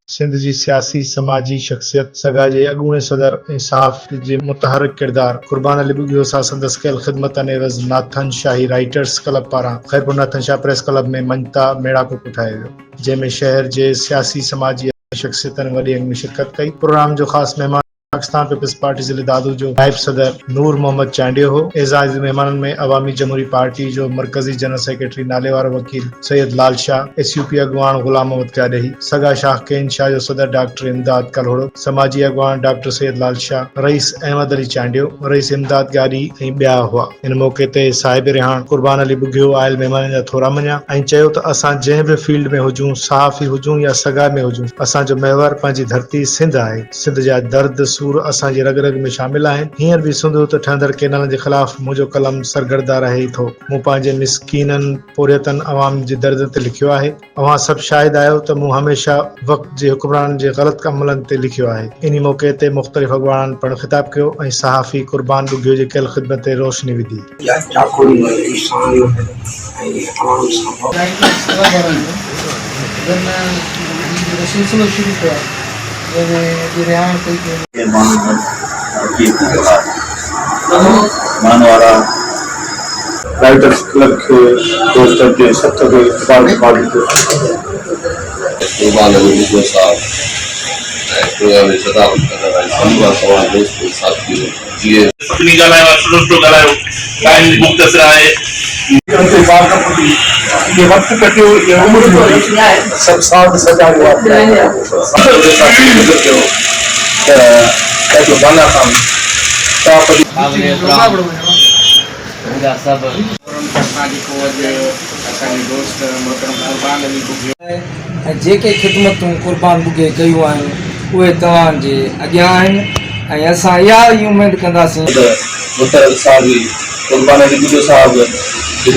सिंध जी सियासी समाजी शख्सियत सगा जे अॻूणे सदर ऐं सहाफ़ जे मुतहरिक किरदार कुर्बान अली बुगियो सां संदसि कयल ख़िदमतनि एवज़ नाथन शाही राइटर्स क्लब पारां Khairpur Nathan Shah press club में मंता मेड़ाको कोठायो वियो, जंहिंमें शहर जे सियासी समाजी शख्सियतनि वॾी अंग में शिरकत कई। प्रोग्राम जो ख़ासि महिमान पाकिस्तान पीपल्स पार्टी ज़िले दादू जो नायब सदर नूर मोहम्मद चांडियो हो। एज़ाज़ मेहमाननि में अवामी जमहूरी पार्टी जो मरकज़ी जनरल सेक्रेटरी नाले वारो वकील सैयद लाल शाह, SUP अॻवान ग़ुलाम मोहम्मद काॾेही, सगा शाहकेन शाह जो सदर डॉक्टर इमदाद कलहोड़ो, समाजी अॻवान doctor Syed Lal Shah, rice Ahmad Ali Chandio, rice इमदाद गाॾी ऐं ॿिया हुआ। इन मौक़े ते साहिब रिहान कुर्बान अली बुगियो आयल महिमाननि जा थोरा मञा ऐं चयो त असां जंहिं बि फील्ड में हुजूं, सहाफ़ी हुजूं या सगा में हुजूं, असांजो महवर पंहिंजी धरती सिंध आहे। सिंध जा दर्द सूर असांजी रग रग में शामिल आहिनि। हींअर बि सुंदो त ठहंदड़ केनलनि जे ख़िलाफ़ मुंहिंजो कलम सरगर्दा रहे ई थो। मूं पंहिंजे मिसकीननि पोरियतनि अवाम जे दर्द ते लिखियो आहे। अवां सभु शाहिद आहियो त मूं हमेशह वक़्त जे हुक्मराननि जे ग़लति अमलनि ते लिखियो आहे। इन मौक़े ते मुख़्तलिफ़ अॻवाननि पिणु ख़िताब कयो ऐं सहाफ़ी कुर्बान बुगियो जे कयल ख़िदमत ते रोशनी विधी। मानवाड़ा राइटर्स क्लब के दोस्तों के सत्तर के कुर्बान अली बुगियो साहब प्रोग्राम में सदावत कर रहा है। सभी सवाल दोस्त के साथ भी ये अपनी गलायो सुनो गलायो टाइम मुख्तसर है उनके बात का प्रति ये वक्त कटे ये उम्र सब साथ सजा हुआ तो बना काम जेके ख़िदमतूं कुर्बान बुगियो कयूं आहिनि उहे तव्हांजे अॻियां आहिनि ऐं असां इहा ई उमेद कंदासीं कुर्बान अली बुगियो साहब